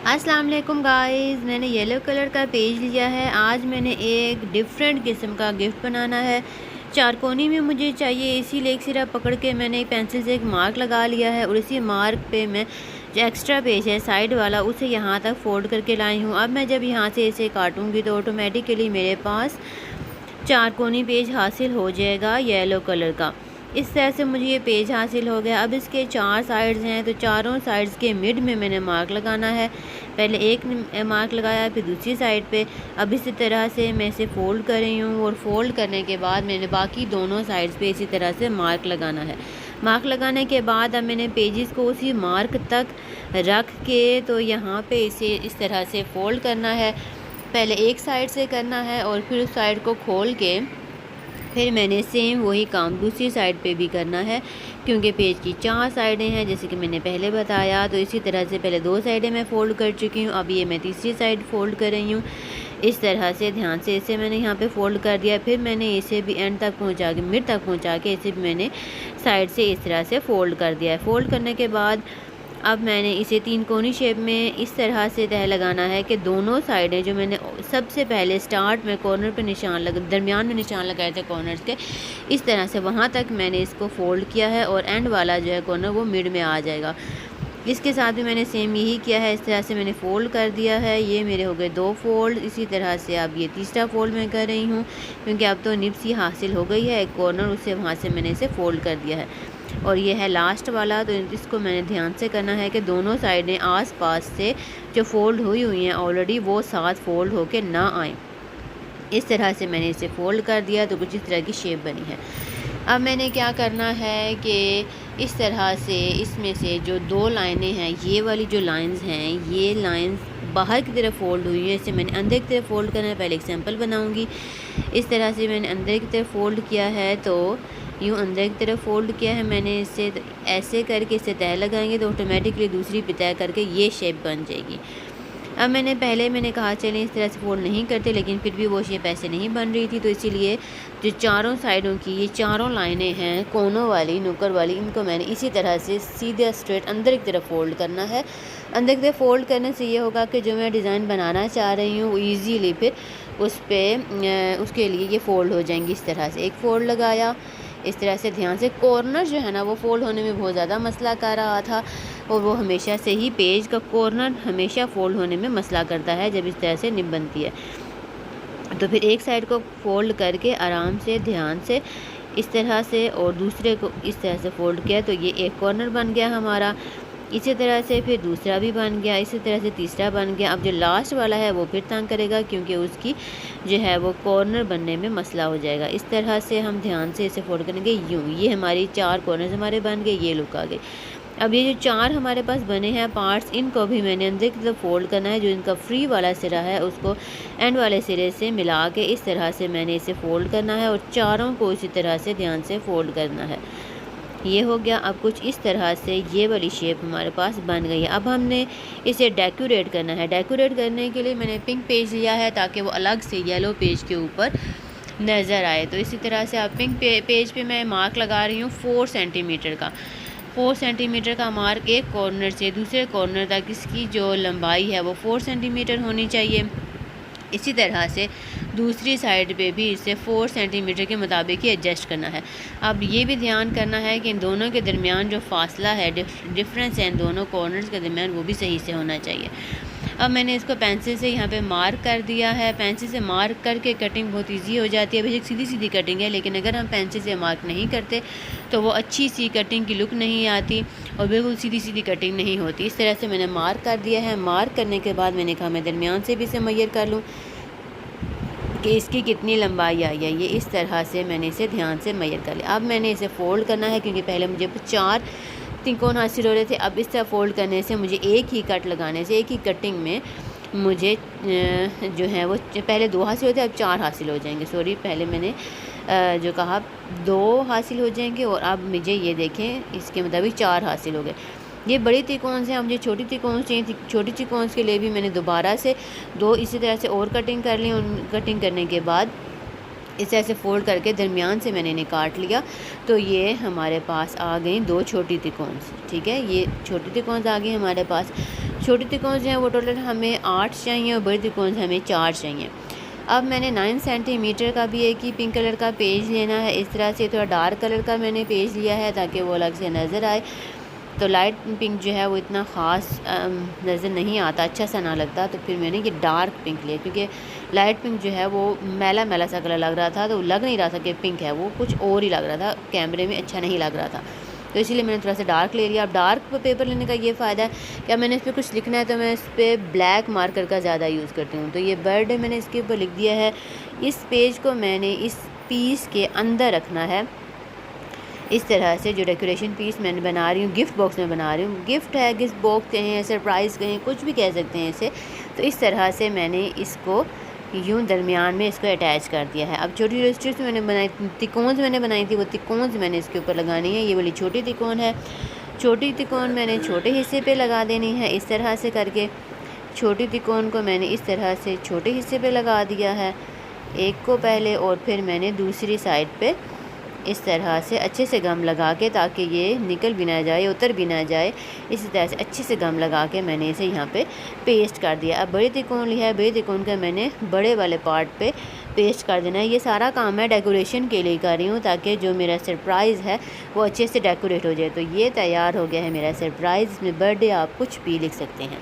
अस्सलाम वालेकुम गाइस, मैंने येलो कलर का पेज लिया है। आज मैंने एक डिफरेंट किस्म का गिफ्ट बनाना है। चारकोनी में मुझे चाहिए, इसीलिए एक सिरा पकड़ के मैंने एक पेंसिल से एक मार्क लगा लिया है और इसी मार्क पे मैं जो एक्स्ट्रा पेज है साइड वाला उसे यहाँ तक फोल्ड करके लाई हूँ। अब मैं जब यहाँ से इसे काटूँगी तो ऑटोमेटिकली मेरे पास चारकोनी पेज हासिल हो जाएगा येलो कलर का। इस तरह से मुझे ये पेज हासिल हो गया। अब इसके 4 साइड्स हैं तो चारों साइड्स के मिड में मैंने मार्क लगाना है। पहले एक मार्क लगाया, फिर दूसरी साइड पे। अब इसी तरह से मैं इसे फ़ोल्ड कर रही हूँ और फ़ोल्ड करने के बाद मैंने बाकी दोनों साइड्स पे इसी तरह से मार्क लगाना है। मार्क लगाने के बाद अब मैंने पेजेस को उसी मार्क तक रख के तो यहाँ पे इसे इस तरह से फ़ोल्ड करना है। पहले एक साइड से करना है और फिर उस साइड को खोल के फिर मैंने सेम वही काम दूसरी साइड पे भी करना है, क्योंकि पेज की 4 साइडें हैं जैसे कि मैंने पहले बताया। तो इसी तरह से पहले 2 साइडें मैं फ़ोल्ड कर चुकी हूँ, अब ये मैं तीसरी साइड फ़ोल्ड कर रही हूँ। इस तरह से ध्यान से इसे मैंने यहाँ पे फ़ोल्ड कर दिया। फिर मैंने इसे भी एंड तक पहुँचा के मिड तक पहुँचा के इसे भी मैंने साइड से इस तरह से फ़ोल्ड कर दिया है। फ़ोल्ड करने के बाद अब मैंने इसे 3 कोनी शेप में इस तरह से तह लगाना है कि दोनों साइडें जो मैंने सबसे पहले स्टार्ट में कॉर्नर पे निशान दरमियान में निशान लगाए थे कॉर्नर्स के, इस तरह से वहाँ तक मैंने इसको फ़ोल्ड किया है और एंड वाला जो है कॉर्नर वो मिड में आ जाएगा। इसके साथ भी मैंने सेम यही किया है। इस तरह से मैंने फ़ोल्ड कर दिया है। ये मेरे हो गए 2 फ़ोल्ड। इसी तरह से अब ये तीसरा फ़ोल्ड मैं कर रही हूँ, क्योंकि अब तो निब सी हासिल हो गई है एक कॉर्नर, उससे वहाँ से मैंने इसे फ़ोल्ड कर दिया है। और ये है लास्ट वाला। तो इसको मैंने ध्यान से करना है कि दोनों साइडें आस-पास से जो फ़ोल्ड हुई हैं ऑलरेडी वो साथ फ़ोल्ड होके ना आएँ। इस तरह से मैंने इसे फ़ोल्ड कर दिया तो कुछ इस तरह की शेप बनी है। अब मैंने क्या करना है कि इस तरह से इसमें से जो 2 लाइनें हैं, ये वाली जो लाइंस हैं, ये लाइंस बाहर की तरफ फ़ोल्ड हुई हैं, इसे मैंने अंदर की तरफ फ़ोल्ड करना है। पहले एग्जांपल बनाऊंगी। इस तरह से मैंने अंदर की तरफ फ़ोल्ड किया है, तो यूँ अंदर की तरफ फ़ोल्ड किया है मैंने इसे। तो ऐसे करके इसे तह लगाएंगे तो ऑटोमेटिकली दूसरी भी तह करके ये शेप बन जाएगी। अब मैंने कहा चलें इस तरह से फ़ोल्ड नहीं करते, लेकिन फिर भी वो शेप ऐसे नहीं बन रही थी, तो इसीलिए जो चारों साइडों की ये चारों लाइनें हैं कोनों वाली नुक्कड़ वाली, इनको मैंने इसी तरह से सीधे स्ट्रेट अंदर की तरफ फ़ोल्ड करना है। अंदर की तरफ फ़ोल्ड करने से ये होगा कि जो मैं डिज़ाइन बनाना चाह रही हूँ वो ईज़िली फिर उस पर उसके लिए ये फ़ोल्ड हो जाएंगी। इस तरह से एक फ़ोल्ड लगाया। इस तरह से ध्यान से कॉर्नर जो है ना वो फ़ोल्ड होने में बहुत ज़्यादा मसला कर रहा था, और वो हमेशा से ही पेज का कॉर्नर हमेशा फ़ोल्ड होने में मसला करता है जब इस तरह से निब बनती है। तो फिर एक साइड को फ़ोल्ड करके आराम से ध्यान से इस तरह से और दूसरे को इस तरह से फ़ोल्ड किया तो ये एक कॉर्नर बन गया हमारा। इसी तरह से फिर दूसरा भी बन गया, इसी तरह से तीसरा बन गया। अब जो लास्ट वाला है वो फिर तंग करेगा, क्योंकि उसकी जो है वो कॉर्नर बनने में मसला हो जाएगा। इस तरह से हम ध्यान से इसे फोल्ड करेंगे यूँ। ये हमारी 4 कॉर्नर्स हमारे बन गए, ये लुक आ गई। अब ये जो 4 हमारे पास बने हैं पार्ट्स, इनको भी मैंने अंदर की तरफ फोल्ड करना है। जो इनका फ्री वाला सिरा है उसको एंड वाले सिरे से मिला के इस तरह से मैंने इसे फ़ोल्ड करना है और चारों को इसी तरह से ध्यान से फ़ोल्ड करना है। ये हो गया। अब कुछ इस तरह से ये वाली शेप हमारे पास बन गई है। अब हमने इसे डेकोरेट करना है। डेकोरेट करने के लिए मैंने पिंक पेज लिया है ताकि वो अलग से येलो पेज के ऊपर नज़र आए। तो इसी तरह से अब पिंक पेज पे मैं मार्क लगा रही हूँ 4 सेंटीमीटर का। 4 सेंटीमीटर का मार्क एक कॉर्नर से दूसरे कॉर्नर तक इसकी जो लंबाई है वो 4 सेंटीमीटर होनी चाहिए। इसी तरह से दूसरी साइड पे भी इसे 4 सेंटीमीटर के मुताबिक ही एडजस्ट करना है। अब ये भी ध्यान करना है कि इन दोनों के दरमियान जो फासला है, डिफरेंस है इन दोनों कॉर्नर्स के दरमियान, वो भी सही से होना चाहिए। अब मैंने इसको पेंसिल से यहाँ पे मार्क कर दिया है। पेंसिल से मार्क करके कटिंग बहुत इजी हो जाती है। बेशक सीधी सीधी कटिंग है, लेकिन अगर हम पेंसिल से मार्क नहीं करते तो वो अच्छी सी कटिंग की लुक नहीं आती और बिल्कुल सीधी सीधी कटिंग नहीं होती। इस तरह से मैंने मार्क कर दिया है। मार्क करने के बाद मैंने कहा मैं दरमियान से भी इसे मैयर कर लूँ कि इसकी कितनी लंबाई आई है। ये इस तरह से मैंने इसे ध्यान से मैयर कर लिया। अब मैंने इसे फ़ोल्ड करना है, क्योंकि पहले मुझे 4 तिकोन हासिल हो रहे थे। अब इस तरह फ़ोल्ड करने से मुझे एक ही कट लगाने से, एक ही कटिंग में मुझे जो है वो पहले 2 हासिल होते, अब 4 हासिल हो जाएंगे। सॉरी, पहले मैंने जो कहा 2 हासिल हो जाएंगे और अब मुझे ये देखें इसके मुताबिक 4 हासिल हो गए। ये बड़ी त्रिकोण से हम मुझे छोटी त्रिकोण चाहिए। छोटी त्रिकोण के लिए भी मैंने दोबारा से 2 इसी तरह से और कटिंग कर ली। कटिंग करने के बाद इसे ऐसे फ़ोल्ड करके दरमियान से मैंने इन्हें काट लिया। तो ये हमारे पास आ गई 2 छोटी त्रिकोण। ठीक है, ये छोटी त्रिकोण आ गई हमारे पास। छोटे त्रिकोण जो हैं वो टोटल हमें 8 चाहिए और बड़े त्रिकोण हमें 4 चाहिए। अब मैंने 9 सेंटीमीटर का भी एक ही पिंक कलर का पेज लेना है। इस तरह से थोड़ा डार्क कलर का मैंने पेज लिया है ताकि वो अलग से नज़र आए। तो लाइट पिंक जो है वो इतना ख़ास नज़र नहीं आता, अच्छा सा ना लगता, तो फिर मैंने ये डार्क पिंक लिया, क्योंकि लाइट पिंक जो है वो मैला मैला सा कलर लग रहा था, तो लग नहीं रहा था कि पिंक है, वो कुछ और ही लग रहा था, कैमरे में अच्छा नहीं लग रहा था। तो इसीलिए मैंने थोड़ा सा डार्क ले लिया। अब डार्क पेपर लेने का ये फ़ायदा है कि अब मैंने इस पर कुछ लिखना है तो मैं इस पर ब्लैक मार्कर का ज़्यादा यूज़ करती हूँ। तो ये बर्थडे मैंने इसके ऊपर लिख दिया है। इस पेज को मैंने इस पीस के अंदर रखना है। इस तरह से जो डेकोरेशन पीस मैंने बना रही हूँ, गिफ्ट बॉक्स में बना रही हूँ, गिफ्ट है, गिफ्ट बॉक्स कहें, सरप्राइज़ कहें, कुछ भी कह सकते हैं इसे। तो इस तरह से मैंने इसको यूँ दरमियान में इसको अटैच कर दिया है। अब छोटी स्ट्रिप्स मैंने बनाई, तिकोन मैंने बनाई थी, वो तिकोन मैंने इसके ऊपर लगानी है। ये वाली छोटी तिकोन है, छोटी तिकोन मैंने छोटे हिस्से पे लगा देनी है। इस तरह से करके छोटी तिकोन को मैंने इस तरह से छोटे हिस्से पे लगा दिया है, एक को पहले, और फिर मैंने दूसरी साइड पे इस तरह से अच्छे से गम लगा के, ताकि ये निकल भी ना जाए, उतर भी ना जाए, इसी तरह से अच्छे से गम लगा के मैंने इसे यहाँ पे पेस्ट कर दिया। अब बड़े त्रिकोण लिया है, बड़े त्रिकोण का मैंने बड़े वाले पार्ट पे पेस्ट कर देना है। ये सारा काम मैं डेकोरेशन के लिए कर रही हूँ, ताकि जो मेरा सरप्राइज़ है वो अच्छे से डेकोरेट हो जाए। तो ये तैयार हो गया है मेरा सरप्राइज़। इसमें बर्थडे आप कुछ भी लिख सकते हैं।